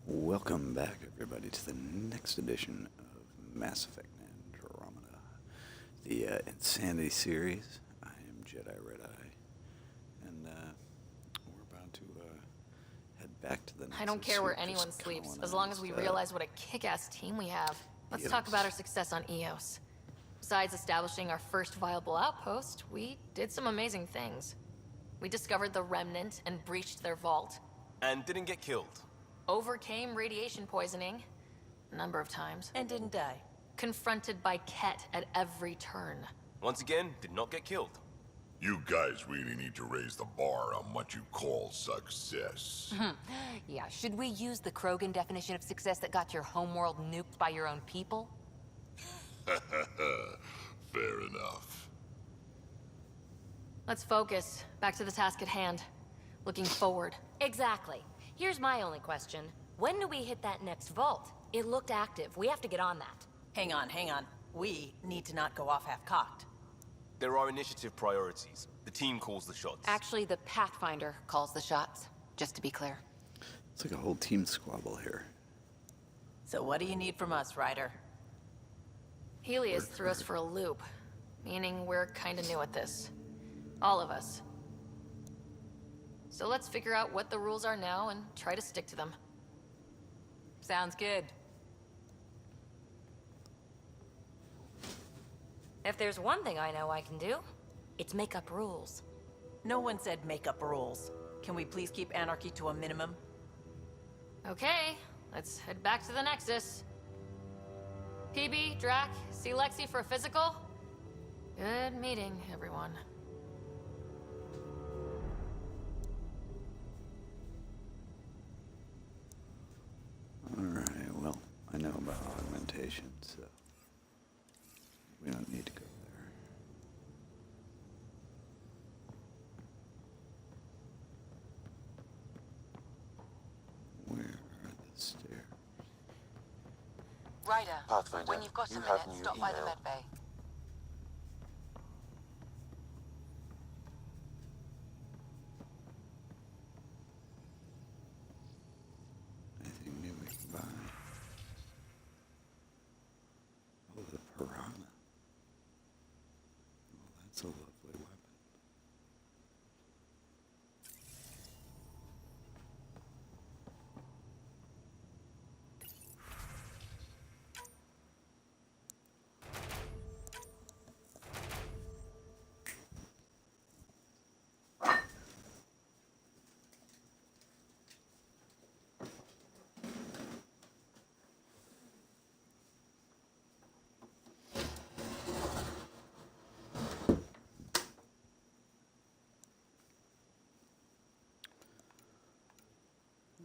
Welcome back, everybody, to the next edition of Mass Effect Andromeda, the Insanity series. I am JediRedeyeX, and we're about to head back to the Nexus. I don't care where anyone sleeps, as long as we realize what a kick-ass team we have. Let's talk about our success on EOS. Besides establishing our first viable outpost, we did some amazing things. We discovered the Remnant and breached their vault. And didn't get killed. Overcame radiation poisoning a number of times. And didn't die. Confronted by Ket at every turn. Once again, did not get killed. You guys really need to raise the bar on what you call success. Yeah, should we use the Krogan definition of success that got your homeworld nuked by your own people? Fair enough. Let's focus. Back to the task at hand. Looking forward. Exactly. Here's my only question. When do we hit that next vault? It looked active. We have to get on that. Hang on. We need to not go off half-cocked. There are initiative priorities. The team calls the shots. Actually, the Pathfinder calls the shots, just to be clear. It's like a whole team squabble here. So what do you need from us, Ryder? Helios threw us for a loop, meaning we're kinda new at this. All of us. So let's figure out what the rules are now and try to stick to them. Sounds good. If there's one thing I know I can do, it's make up rules. No one said make up rules. Can we please keep anarchy to a minimum? Okay, let's head back to the Nexus. PB, Drac, see Lexi for a physical? Good meeting, everyone. Alright, well, I know about augmentation, so we don't need to go there. Where are the stairs? Ryder, Pathfinder, when you've got a you minute, have new stop by the email. med bay. Anything new we can buy? Oh, the piranha. Well, that's a lovely weapon.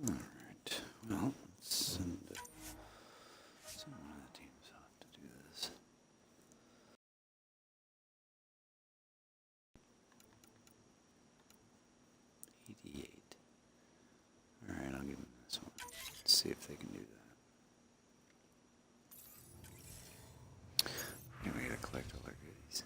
Alright, well, let's send one of the teams off to do this. '88. Alright, I'll give them this one. Let's see if they can do that. Okay, we gotta collect all our goodies.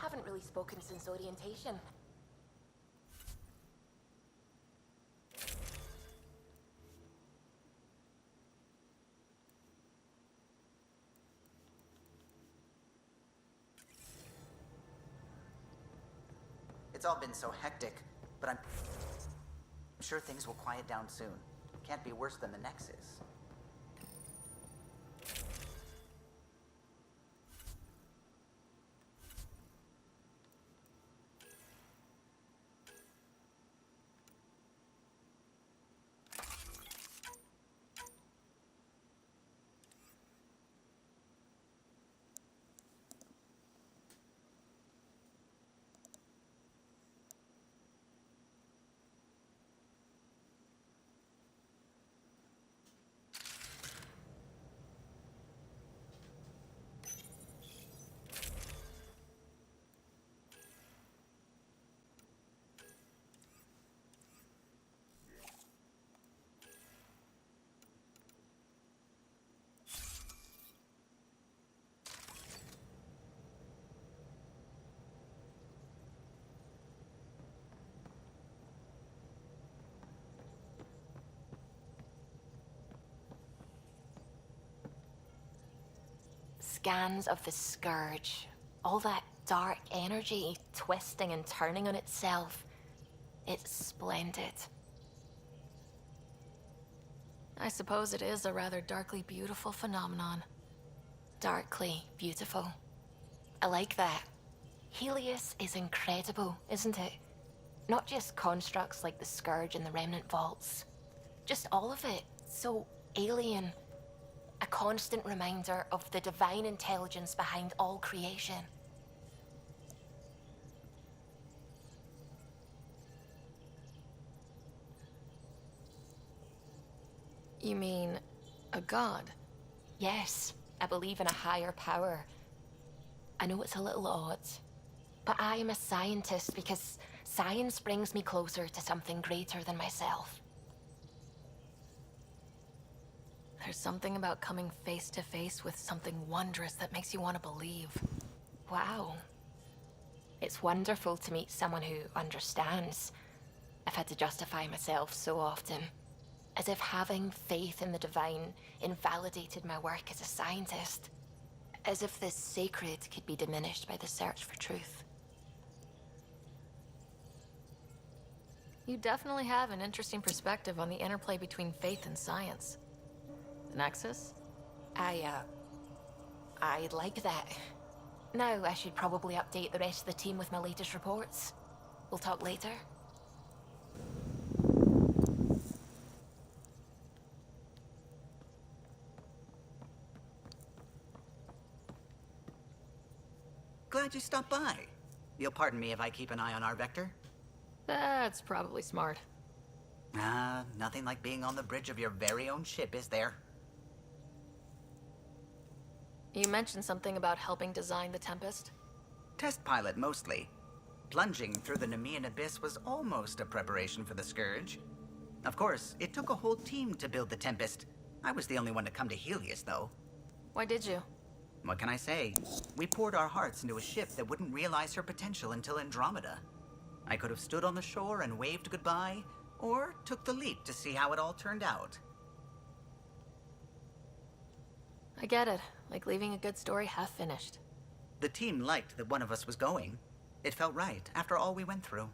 haven't really spoken since orientation. It's all been so hectic, but I'm sure things will quiet down soon. Can't be worse than the Nexus. Scans of the Scourge. All that dark energy twisting and turning on itself. It's splendid. I suppose it is a rather darkly beautiful phenomenon. Darkly beautiful. I like that. Helios is incredible, isn't it? Not just constructs like the Scourge and the Remnant Vaults. Just all of it. So alien. A constant reminder of the divine intelligence behind all creation. You mean a god? Yes, I believe in a higher power. I know it's a little odd, but I am a scientist because science brings me closer to something greater than myself. There's something about coming face to face with something wondrous that makes you want to believe. Wow. It's wonderful to meet someone who understands. I've had to justify myself so often. As if having faith in the divine invalidated my work as a scientist. As if the sacred could be diminished by the search for truth. You definitely have an interesting perspective on the interplay between faith and science. The Nexus? I'd like that. Now I should probably update the rest of the team with my latest reports. We'll talk later. Glad you stopped by. You'll pardon me if I keep an eye on our vector? That's probably smart. Nothing like being on the bridge of your very own ship, is there? You mentioned something about helping design the Tempest? Test pilot, mostly. Plunging through the Nemean abyss was almost a preparation for the Scourge. Of course, it took a whole team to build the Tempest. I was the only one to come to Helios, though. Why did you? What can I say? We poured our hearts into a ship that wouldn't realize her potential until Andromeda. I could have stood on the shore and waved goodbye, or took the leap to see how it all turned out. I get it. Like leaving a good story half finished. The team liked that one of us was going. It felt right, after all we went through.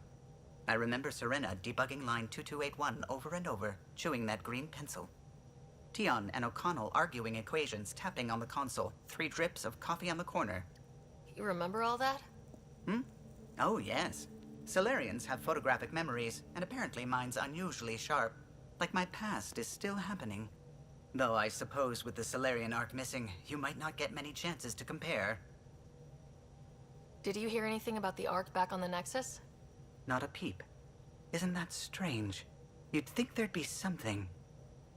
I remember Serena debugging line 2281 over and over, chewing that green pencil. Tion and O'Connell arguing equations, tapping on the console, 3 drips of coffee on the corner. You remember all that? Oh, yes. Solarians have photographic memories, and apparently mine's unusually sharp. Like my past is still happening. Though I suppose with the Solarian arc missing, you might not get many chances to compare. Did you hear anything about the Ark back on the Nexus? Not a peep. Isn't that strange? You'd think there'd be something.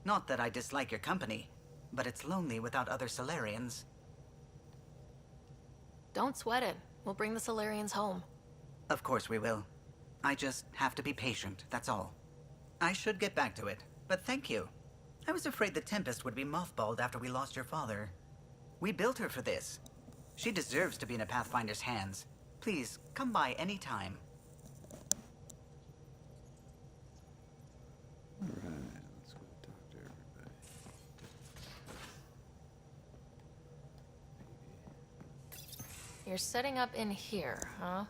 Not that I dislike your company, but it's lonely without other Solarians. Don't sweat it. We'll bring the Solarians home. Of course we will. I just have to be patient, that's all. I should get back to it, but thank you. I was afraid the Tempest would be mothballed after we lost your father. We built her for this. She deserves to be in a Pathfinder's hands. Please Please, come by any time. Alright, let's go talk to everybody. You're setting up in here, huh?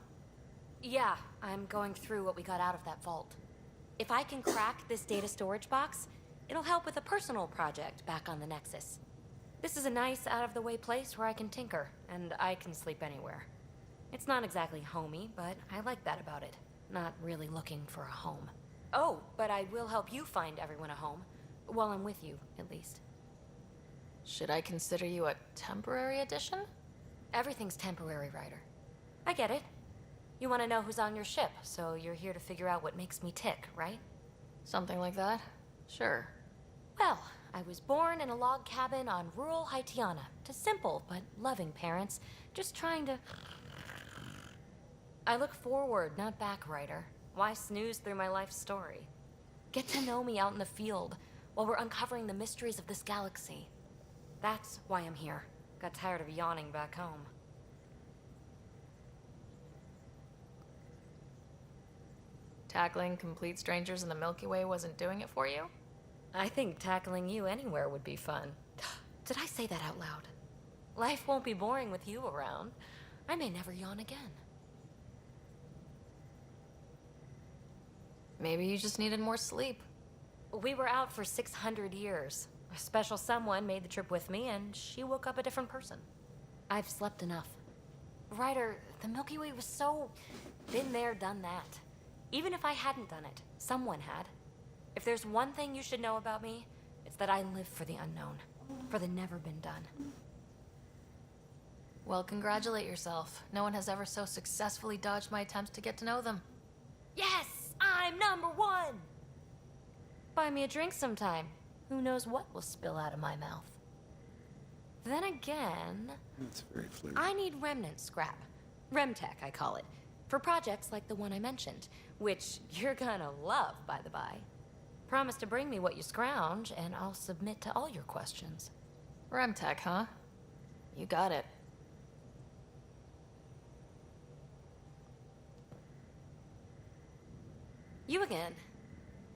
Yeah, I'm going through what we got out of that vault. If I can crack this data storage box, it'll help with a personal project back on the Nexus. This is a nice, out-of-the-way place where I can tinker, and I can sleep anywhere. It's not exactly homey, but I like that about it. Not really looking for a home. Oh, but I will help you find everyone a home. While I'm with you, at least. Should I consider you a temporary addition? Everything's temporary, Ryder. I get it. You want to know who's on your ship, so you're here to figure out what makes me tick, right? Something like that? Sure. Well, I was born in a log cabin on rural Haitiana to simple but loving parents, just trying to... I look forward, not back, Ryder. Why snooze through my life story? Get to know me out in the field while we're uncovering the mysteries of this galaxy. That's why I'm here. Got tired of yawning back home. Tackling complete strangers in the Milky Way wasn't doing it for you? I think tackling you anywhere would be fun. Did I say that out loud? Life won't be boring with you around. I may never yawn again. Maybe you just needed more sleep. We were out for 600 years. A special someone made the trip with me, and she woke up a different person. I've slept enough. Ryder, the Milky Way was so... been there, done that. Even if I hadn't done it, someone had. If there's one thing you should know about me, it's that I live for the unknown. For the never been done. Well, congratulate yourself. No one has ever so successfully dodged my attempts to get to know them. Yes! I'm #1! Buy me a drink sometime. Who knows what will spill out of my mouth. Then again... That's very flirty. I need remnant scrap. Remtech, I call it. For projects like the one I mentioned. Which you're gonna love, by the by. Promise to bring me what you scrounge, and I'll submit to all your questions. Remtech, huh? You got it. You again.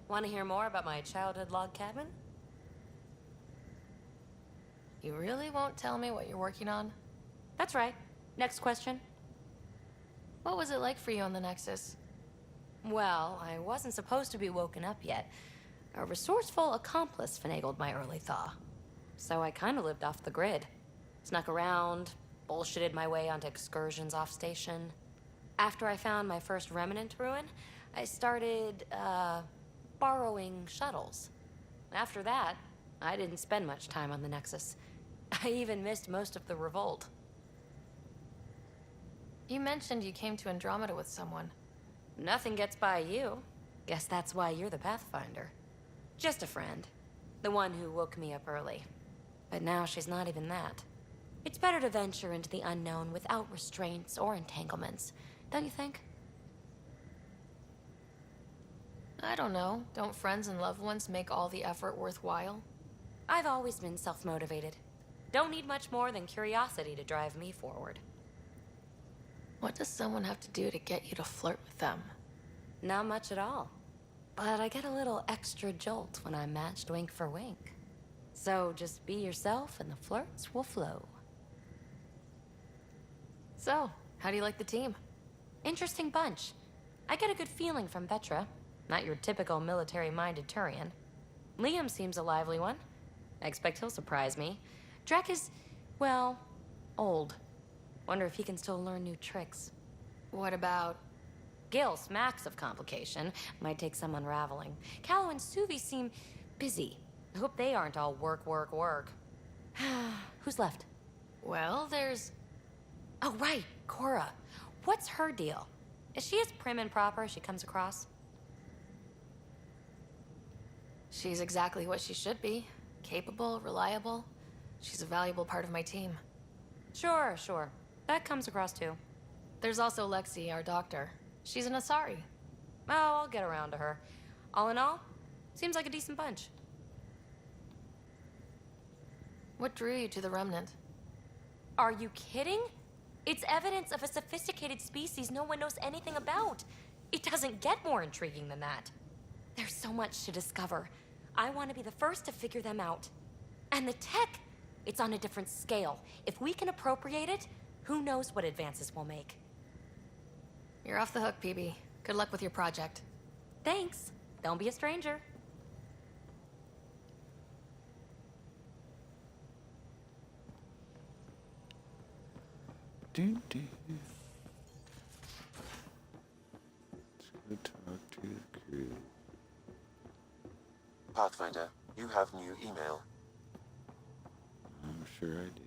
Want to hear more about my childhood log cabin? You really won't tell me what you're working on? That's right. Next question. What was it like for you on the Nexus? Well, I wasn't supposed to be woken up yet. A resourceful accomplice finagled my early thaw. So I kind of lived off the grid. Snuck around, bullshitted my way onto excursions off station. After I found my first remnant ruin, I started, borrowing shuttles. After that, I didn't spend much time on the Nexus. I even missed most of the revolt. You mentioned you came to Andromeda with someone. Nothing gets by you. Guess that's why you're the Pathfinder. Just a friend. The one who woke me up early. But now she's not even that. It's better to venture into the unknown without restraints or entanglements, don't you think? I don't know. Don't friends and loved ones make all the effort worthwhile? I've always been self-motivated. Don't need much more than curiosity to drive me forward. What does someone have to do to get you to flirt with them? Not much at all. But I get a little extra jolt when I'm matched wink for wink. So just be yourself and the flirts will flow. So, how do you like the team? Interesting bunch. I get a good feeling from Vetra. Not your typical military-minded Turian. Liam seems a lively one. I expect he'll surprise me. Drek is, well, old. Wonder if he can still learn new tricks. What about... Gil smacks of complication. Might take some unraveling. Callow and Suvi seem busy. I hope they aren't all work, work, work. Who's left? Well, there's... Oh, right, Cora. What's her deal? Is she as prim and proper as she comes across? She's exactly what she should be. Capable, reliable. She's a valuable part of my team. Sure, sure. That comes across too. There's also Lexi, our doctor. She's an Asari. Oh, I'll get around to her. All in all, seems like a decent bunch. What drew you to the Remnant? Are you kidding? It's evidence of a sophisticated species no one knows anything about. It doesn't get more intriguing than that. There's so much to discover. I want to be the first to figure them out. And the tech, it's on a different scale. If we can appropriate it, who knows what advances we'll make. You're off the hook, PB. Good luck with your project. Thanks. Don't be a stranger. Do. Let's go talk to the crew. Pathfinder, you have new email. I'm sure I do.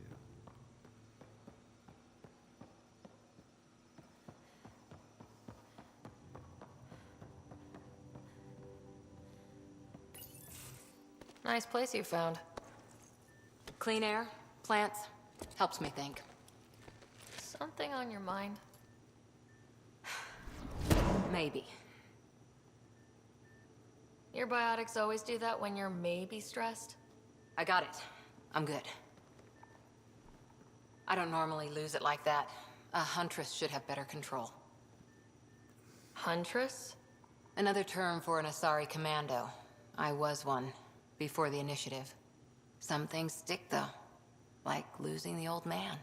Nice place you found. Clean air, plants, helps me think. Something on your mind? Maybe. Your biotics always do that when you're maybe stressed? I got it. I'm good. I don't normally lose it like that. A huntress should have better control. Huntress? Another term for an Asari commando. I was one, before the initiative. Some things stick, though. Like losing the old man.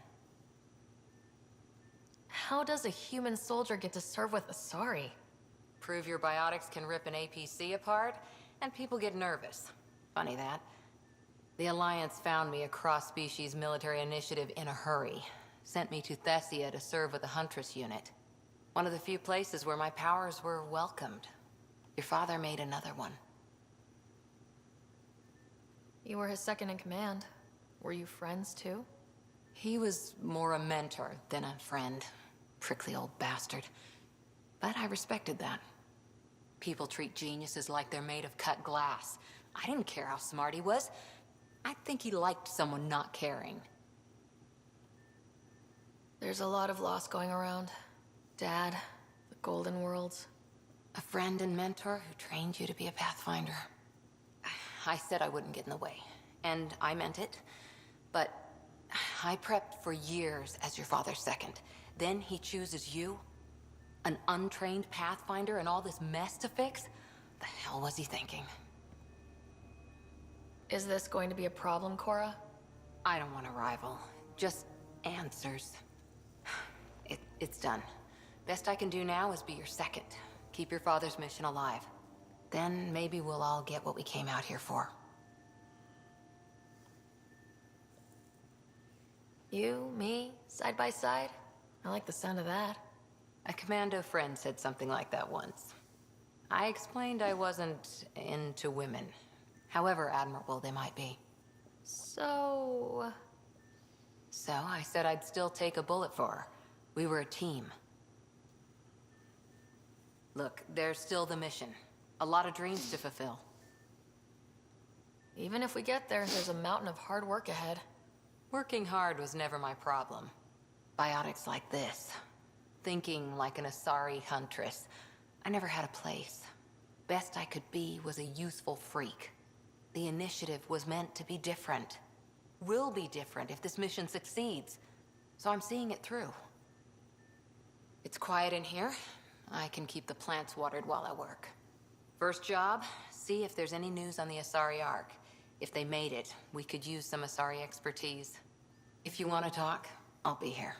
How does a human soldier get to serve with Asari? Prove your biotics can rip an APC apart, and people get nervous. Funny that. The Alliance found me a cross-species military initiative in a hurry. Sent me to Thessia to serve with the Huntress unit. One of the few places where my powers were welcomed. Your father made another one. You were his second in command. Were you friends too? He was more a mentor than a friend. Prickly old bastard. But I respected that. People treat geniuses like they're made of cut glass. I didn't care how smart he was. I think he liked someone not caring. There's a lot of loss going around. Dad, the Golden Worlds. A friend and mentor who trained you to be a Pathfinder. I said I wouldn't get in the way, and I meant it. But I prepped for years as your father's second. Then he chooses you? An untrained Pathfinder and all this mess to fix? The hell was he thinking? Is this going to be a problem, Cora? I don't want a rival. Just answers. It's done. Best I can do now is be your second. Keep your father's mission alive. Then maybe we'll all get what we came out here for. You, me, side by side? I like the sound of that. A commando friend said something like that once. I explained I wasn't into women. However admirable they might be. So I said I'd still take a bullet for her. We were a team. Look, there's still the mission. A lot of dreams to fulfill. even if we get there, there's a mountain of hard work ahead. Working hard was never my problem. Biotics like this. Thinking like an Asari huntress. I never had a place. Best I could be was a useful freak. The initiative was meant to be different. Will be different if this mission succeeds. So I'm seeing it through. It's quiet in here. I can keep the plants watered while I work. First job, see if there's any news on the Asari Ark. If they made it, we could use some Asari expertise. If you want to talk, I'll be here.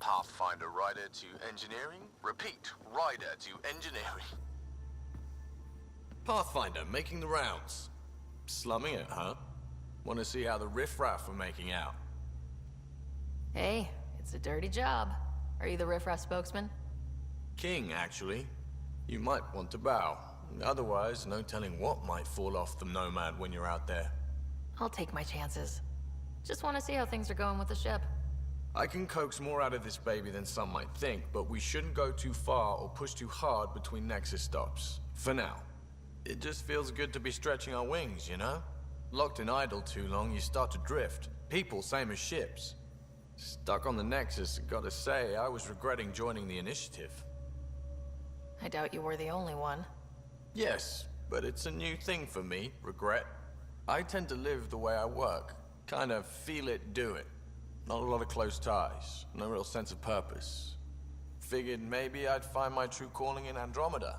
Pathfinder rider to engineering. Repeat, rider to engineering. Pathfinder making the rounds. Slumming it, huh? Want to see how the riffraff are making out? Hey, it's a dirty job. Are you the riffraff spokesman? King, actually. You might want to bow. Otherwise, no telling what might fall off the Nomad when you're out there. I'll take my chances. Just want to see how things are going with the ship. I can coax more out of this baby than some might think, but we shouldn't go too far or push too hard between Nexus stops. For now. It just feels good to be stretching our wings, you know? Locked in idle too long, you start to drift. People, same as ships. Stuck on the Nexus, gotta say, I was regretting joining the Initiative. I doubt you were the only one. Yes, but it's a new thing for me, regret. I tend to live the way I work. Kind of feel it, do it. Not a lot of close ties, no real sense of purpose. Figured maybe I'd find my true calling in Andromeda.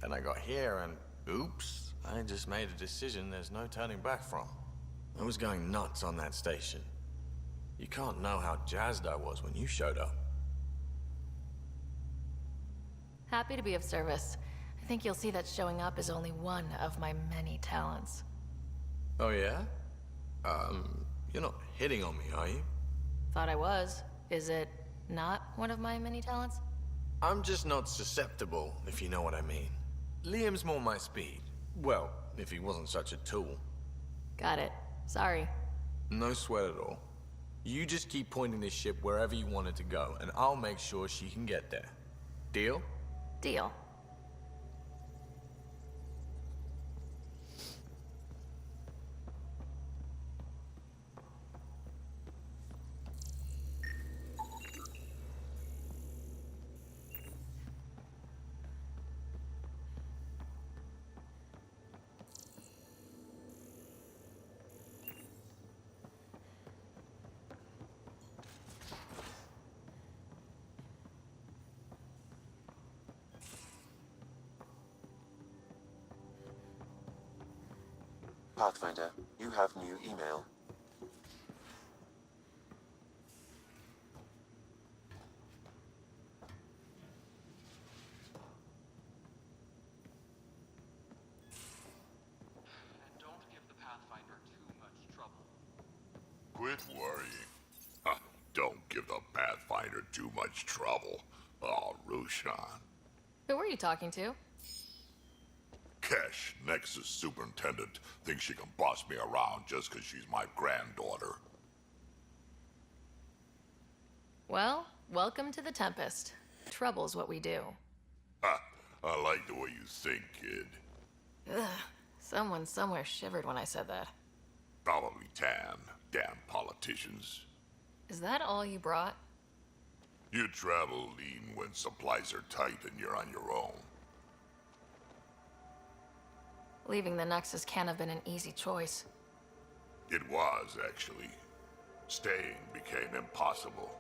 Then I got here and, oops, I just made a decision there's no turning back from. I was going nuts on that station. You can't know how jazzed I was when you showed up. Happy to be of service. I think you'll see that showing up is only one of my many talents. Oh yeah? You're not hitting on me, are you? Thought I was. Is it not one of my many talents? I'm just not susceptible, if you know what I mean. Liam's more my speed. Well, if he wasn't such a tool. Got it. Sorry. No sweat at all. You just keep pointing this ship wherever you want it to go, and I'll make sure she can get there. Deal? Deal. Pathfinder, you have new email. And don't give the Pathfinder too much trouble. Quit worrying. Don't give the Pathfinder too much trouble. Oh, Rushan. Who were you talking to? Kesh, Nexus Superintendent, thinks she can boss me around just because she's my granddaughter. Well, welcome to the Tempest. Trouble's what we do. I like the way you think, kid. Ugh. Someone somewhere shivered when I said that. Probably Tan. Damn politicians. Is that all you brought? You travel lean when supplies are tight and you're on your own. Leaving the Nexus can't have been an easy choice. It was, actually. Staying became impossible.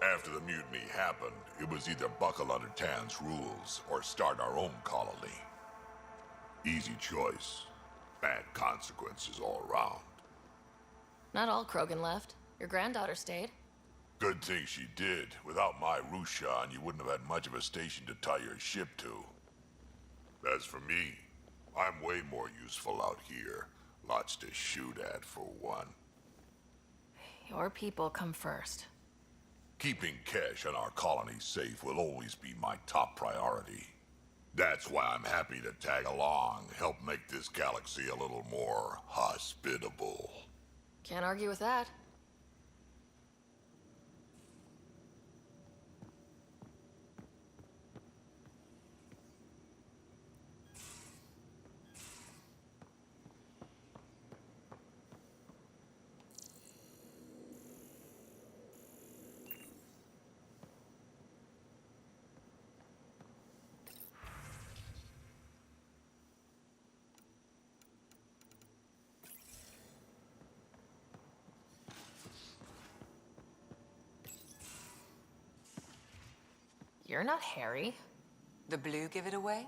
After the mutiny happened, it was either buckle under Tan's rules or start our own colony. Easy choice. Bad consequences all around. Not all Krogan left. Your granddaughter stayed. Good thing she did. Without my Rushan, you wouldn't have had much of a station to tie your ship to. As for me, I'm way more useful out here. Lots to shoot at, for one. Your people come first. Keeping Kesh and our colony safe will always be my top priority. That's why I'm happy to tag along, help make this galaxy a little more hospitable. Can't argue with that. You're not Harry. The blue give it away?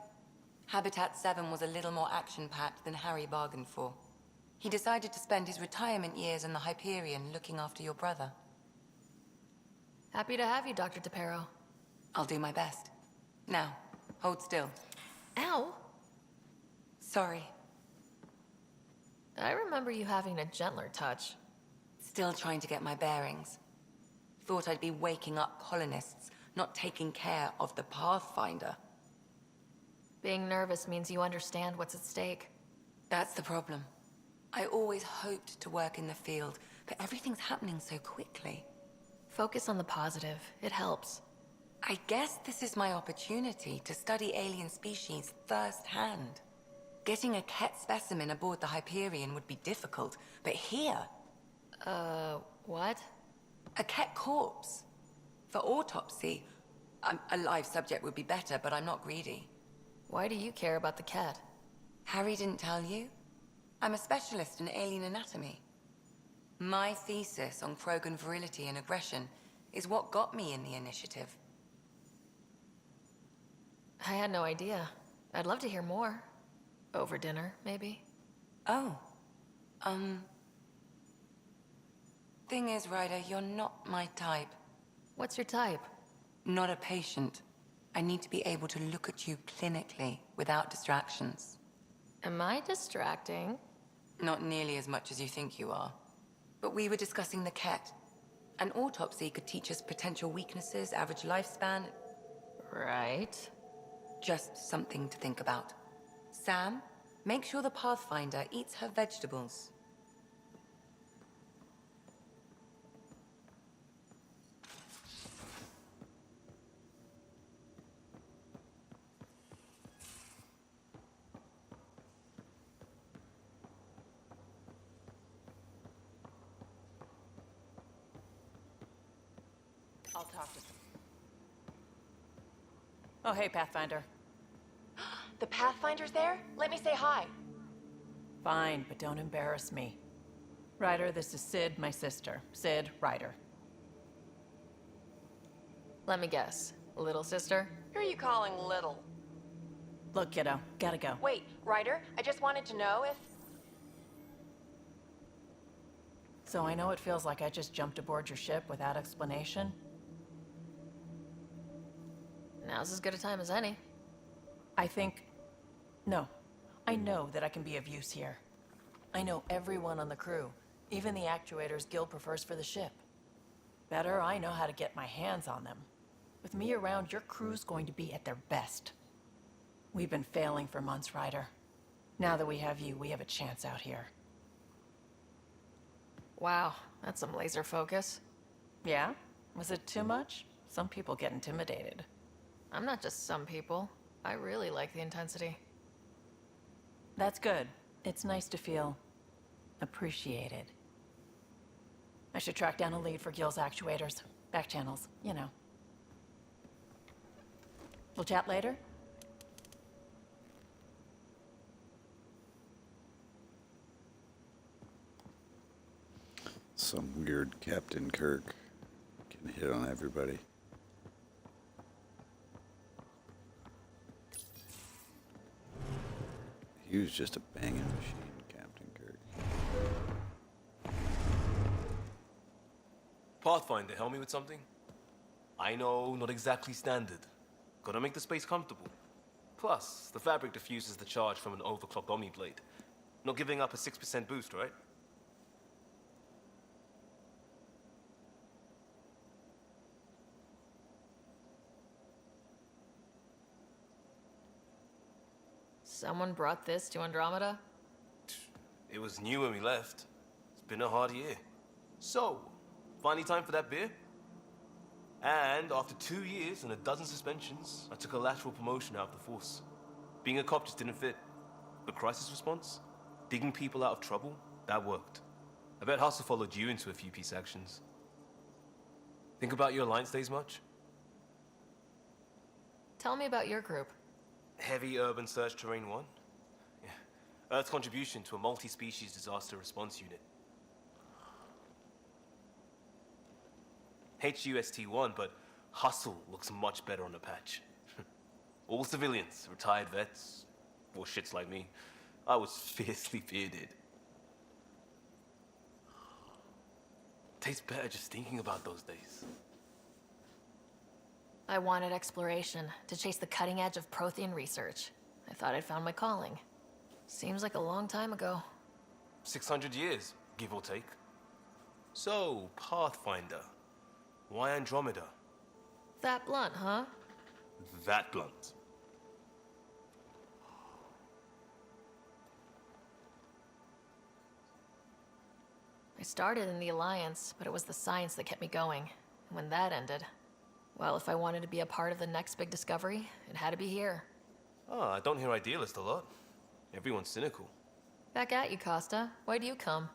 Habitat 7 was a little more action-packed than Harry bargained for. He decided to spend his retirement years in the Hyperion looking after your brother. Happy to have you, Dr. DePero. I'll do my best. Now, hold still. Ow! Sorry. I remember you having a gentler touch. Still trying to get my bearings. Thought I'd be waking up colonists, not taking care of the Pathfinder. Being nervous means you understand what's at stake. That's the problem. I always hoped to work in the field, but everything's happening so quickly. Focus on the positive. It helps. I guess this is my opportunity to study alien species firsthand. Getting a cat specimen aboard the Hyperion would be difficult, but here, What? a cat corpse. For autopsy, a live subject would be better, but I'm not greedy. Why do you care about the cat? Harry didn't tell you? I'm a specialist in alien anatomy. My thesis on Krogan virility and aggression is what got me in the initiative. I had no idea. I'd love to hear more. Over dinner, maybe? Oh. Thing is, Ryder, you're not my type. What's your type? Not a patient. I need to be able to look at you clinically without distractions. Am I distracting? Not nearly as much as you think you are. But we were discussing the cat. An autopsy could teach us potential weaknesses, average lifespan. Right. Just something to think about. Sam, make sure the Pathfinder eats her vegetables. I'll talk to some. Oh, hey, Pathfinder. The Pathfinder's there? Let me say hi. Fine, but don't embarrass me. Ryder, this is Sid, my sister. Sid, Ryder. Let me guess. Little sister? Who are you calling little? Look, kiddo, gotta go. Wait, Ryder, I just wanted to know if... So I know it feels like I just jumped aboard your ship without explanation. Now's as good a time as any. No. I know that I can be of use here. I know everyone on the crew, even the actuators Gil prefers for the ship. Better, I know how to get my hands on them. With me around, your crew's going to be at their best. We've been failing for months, Ryder. Now that we have you, we have a chance out here. Wow, that's some laser focus. Yeah? Was it too much? Some people get intimidated. I'm not just some people. I really like the intensity. That's good. It's nice to feel appreciated. I should track down a lead for Gil's actuators. Back channels, you know. We'll chat later? Some weird Captain Kirk can hit on everybody. He was just a banging machine, Captain Kirk. Pathfinder, help me with something? I know, not exactly standard. Gotta make the space comfortable. Plus, the fabric diffuses the charge from an overclocked Omni-Blade. Not giving up a 6% boost, right? Someone brought this to Andromeda? It was new when we left. It's been a hard year. So, finally time for that beer? And after 2 years and a dozen suspensions, I took a lateral promotion out of the force. Being a cop just didn't fit. But crisis response? Digging people out of trouble? That worked. I bet Hustle followed you into a few peace actions. Think about your Alliance days much? Tell me about your group. Heavy Urban Search Terrain 1? Yeah. Earth's contribution to a multi-species disaster response unit. HUST-1, but Hustle looks much better on the patch. All civilians, retired vets, or shits like me. I was fiercely bearded. Tastes better just thinking about those days. I wanted exploration, to chase the cutting edge of Prothean research. I thought I'd found my calling. Seems like a long time ago. 600 years, give or take. So, Pathfinder. Why Andromeda? That blunt, huh? That blunt. I started in the Alliance, but it was the science that kept me going. And when that ended, well, if I wanted to be a part of the next big discovery, it had to be here. Oh, I don't hear idealist a lot. Everyone's cynical. Back at you, Costa. Why do you come?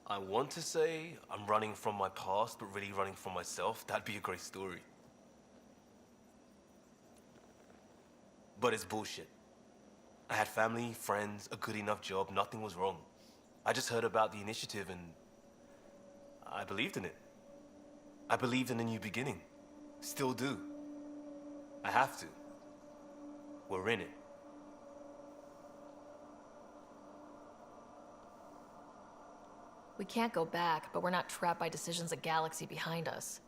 I want to say I'm running from my past, but really running from myself. That'd be a great story. But it's bullshit. I had family, friends, a good enough job, nothing was wrong. I just heard about the initiative and I believed in it. I believed in a new beginning. Still do. I have to. We're in it. We can't go back, but we're not trapped by decisions a galaxy behind us.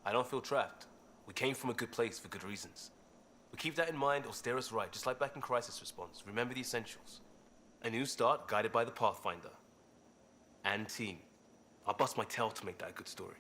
I don't feel trapped. We came from a good place for good reasons. We keep that in mind or steer us right, just like back in Crisis Response. Remember the essentials. A new start guided by the Pathfinder. And team. I'll bust my tail to make that a good story.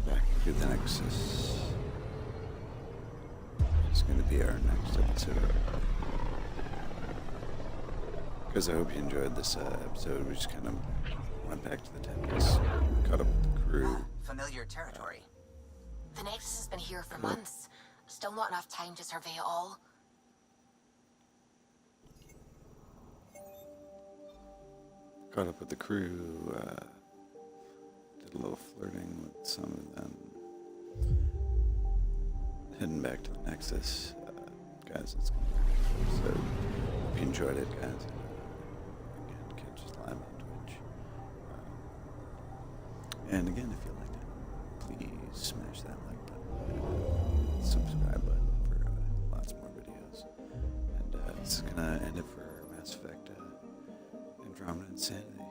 Back to the Nexus. It's going to be our next episode. Because I hope you enjoyed this episode. We just kind of went back to the Tempest, caught up with the crew. Familiar territory. The Nexus has been here for months. Still not enough time to survey it all. Caught up with the crew, did a little flirting with some of them. Heading back to the Nexus. Guys, it's gonna be a good episode. Hope you enjoyed it, guys. Again, catch us live on Twitch. And again, if you liked it, please smash that like button. Subscribe button for lots more videos. And this is gonna end it for Mass Effect Andromeda Insanity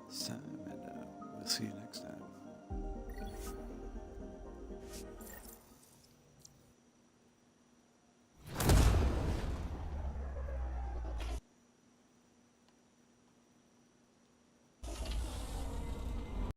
this time, and we'll see you next time.